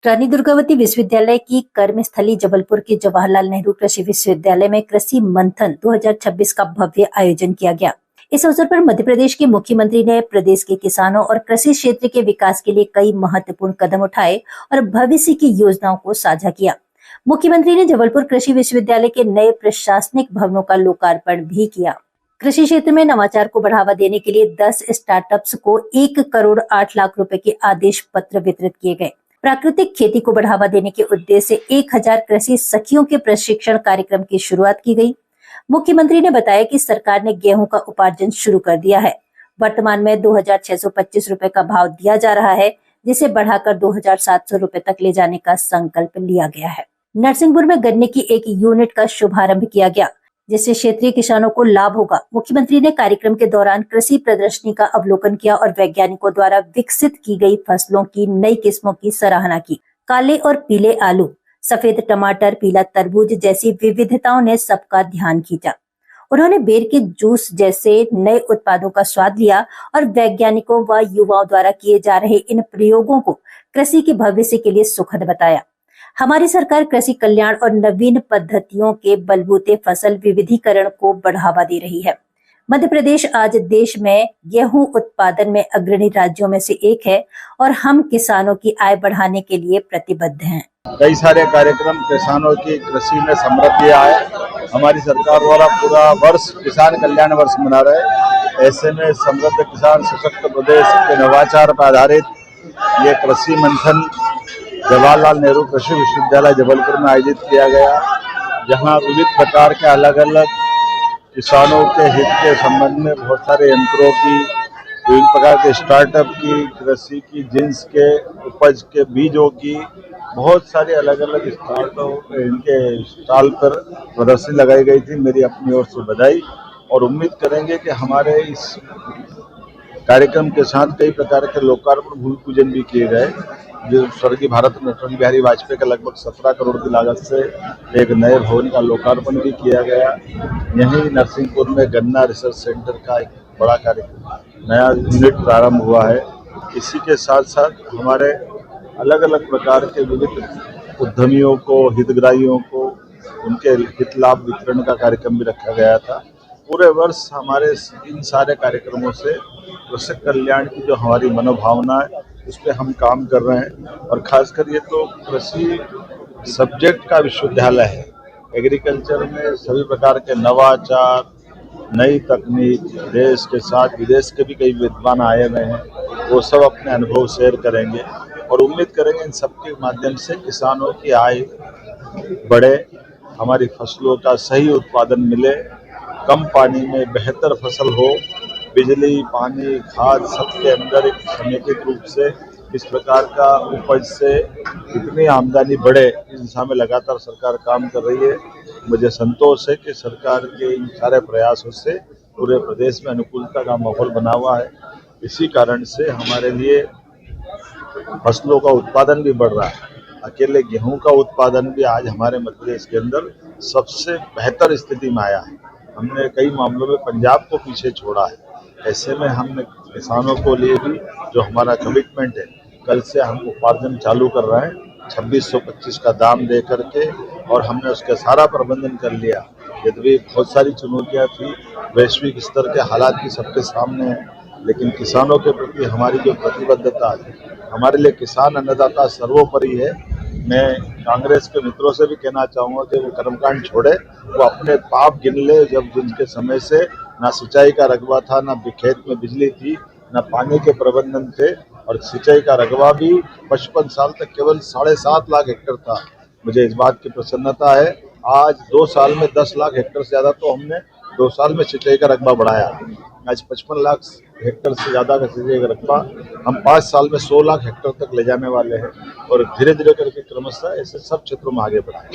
रानी दुर्गावती विश्वविद्यालय की कर्मस्थली जबलपुर के जवाहरलाल नेहरू कृषि विश्वविद्यालय में कृषि मंथन 2026 का भव्य आयोजन किया गया। इस अवसर पर मध्य प्रदेश के मुख्यमंत्री ने प्रदेश के किसानों और कृषि क्षेत्र के विकास के लिए कई महत्वपूर्ण कदम उठाए और भविष्य की योजनाओं को साझा किया। मुख्यमंत्री ने जबलपुर कृषि विश्वविद्यालय के नए प्रशासनिक भवनों का लोकार्पण भी किया। कृषि क्षेत्र में नवाचार को बढ़ावा देने के लिए 10 स्टार्टअप्स को 1 करोड़ 8 लाख रुपए के आदेश पत्र वितरित किए गए। प्राकृतिक खेती को बढ़ावा देने के उद्देश्य से 1000 कृषि सखियों के प्रशिक्षण कार्यक्रम की शुरुआत की गई। मुख्यमंत्री ने बताया कि सरकार ने गेहूं का उपार्जन शुरू कर दिया है। वर्तमान में 2625 रुपए का भाव दिया जा रहा है, जिसे बढ़ाकर 2700 रुपए तक ले जाने का संकल्प लिया गया है। नरसिंहपुर में गन्ने की एक यूनिट का शुभारंभ किया गया, जिससे क्षेत्रीय किसानों को लाभ होगा। मुख्यमंत्री ने कार्यक्रम के दौरान कृषि प्रदर्शनी का अवलोकन किया और वैज्ञानिकों द्वारा विकसित की गई फसलों की नई किस्मों की सराहना की। काले और पीले आलू, सफेद टमाटर, पीला तरबूज जैसी विविधताओं ने सबका ध्यान खींचा। उन्होंने बेर के जूस जैसे नए उत्पादों का स्वाद लिया और वैज्ञानिकों व युवाओं द्वारा किए जा रहे इन प्रयोगों को कृषि के भविष्य के लिए सुखद बताया। हमारी सरकार कृषि कल्याण और नवीन पद्धतियों के बलबूते फसल विविधीकरण को बढ़ावा दे रही है। मध्य प्रदेश आज देश में गेहूं उत्पादन में अग्रणी राज्यों में से एक है और हम किसानों की आय बढ़ाने के लिए प्रतिबद्ध हैं। कई सारे कार्यक्रम किसानों की कृषि में समृद्धि आए। हमारी सरकार द्वारा पूरा वर्ष किसान कल्याण वर्ष मना रहे। ऐसे में समृद्ध किसान सशक्त प्रदेश के नवाचार पर आधारित ये कृषि मंथन जवाहरलाल नेहरू कृषि विश्वविद्यालय जबलपुर में आयोजित किया गया, जहां विविध प्रकार के अलग अलग किसानों के हित के संबंध में बहुत सारे यंत्रों की, विभिन्न प्रकार के स्टार्टअप की, कृषि की, जिन्स के उपज के बीजों की, बहुत सारे अलग अलग स्टार्टअप इनके स्टॉल पर प्रदर्शनी लगाई गई थी। मेरी अपनी ओर से बधाई और उम्मीद करेंगे कि हमारे इस कार्यक्रम के साथ कई प्रकार के लोकार्पण भूमि पूजन भी किए गए, जो स्वर्गीय भारत रत्न अटल बिहारी वाजपेयी का लगभग 17 करोड़ की लागत से एक नए भवन का लोकार्पण भी किया गया। यहीं नरसिंहपुर में गन्ना रिसर्च सेंटर का एक बड़ा कार्यक्रम नया यूनिट प्रारंभ हुआ है। इसी के साथ साथ हमारे अलग अलग प्रकार के विविध उद्यमियों को, हितग्राहियों को उनके हित लाभ वितरण का कार्यक्रम भी रखा गया था। पूरे वर्ष हमारे इन सारे कार्यक्रमों से कृषि कल्याण की जो हमारी मनोभावना है उस पर हम काम कर रहे हैं और खासकर ये तो कृषि सब्जेक्ट का विश्वविद्यालय है। एग्रीकल्चर में सभी प्रकार के नवाचार, नई तकनीक, देश के साथ विदेश के भी कई विद्वान आए हुए हैं, वो सब अपने अनुभव शेयर करेंगे और उम्मीद करेंगे इन सब के माध्यम से किसानों की आय बढ़े, हमारी फसलों का सही उत्पादन मिले, कम पानी में बेहतर फसल हो, बिजली, पानी, खाद सबके अंदर एक समेकित रूप से इस प्रकार का उपज से कितनी आमदनी बढ़े, इस दिशा में लगातार सरकार काम कर रही है। मुझे संतोष है कि सरकार के इन सारे प्रयासों से पूरे प्रदेश में अनुकूलता का माहौल बना हुआ है। इसी कारण से हमारे लिए फसलों का उत्पादन भी बढ़ रहा है। अकेले गेहूं का उत्पादन भी आज हमारे मध्य प्रदेश के अंदर सबसे बेहतर स्थिति में आया है। हमने कई मामलों में पंजाब को पीछे छोड़ा है। ऐसे में हमने किसानों को लिए भी जो हमारा कमिटमेंट है, कल से हम उपार्जन चालू कर रहे हैं 2625 का दाम दे करके और हमने उसका सारा प्रबंधन कर लिया। यद्यपि बहुत सारी चुनौतियां थी, वैश्विक स्तर के हालात भी सबके सामने हैं, लेकिन किसानों के प्रति हमारी जो प्रतिबद्धता है, हमारे लिए किसान अन्नदाता सर्वोपरि है। मैं कांग्रेस के मित्रों से भी कहना चाहूँगा कि वो कर्मकांड छोड़े, वो अपने पाप गिन ले। जब जिनके समय से ना सिंचाई का रकबा था, ना खेत में बिजली थी, ना पानी के प्रबंधन थे और सिंचाई का रकबा भी 55 साल तक केवल 7.5 लाख हेक्टेयर था। मुझे इस बात की प्रसन्नता है, आज 2 साल में 10 लाख हेक्टेयर से ज़्यादा तो हमने 2 साल में सिंचाई का रकबा बढ़ाया। आज 55 लाख हेक्टेयर से ज़्यादा का सिंचाई का रकबा हम 5 साल में 100 लाख हेक्टेयर तक ले जाने वाले हैं और धीरे धीरे करके क्रमशः ऐसे सब क्षेत्रों में आगे बढ़ाएंगे।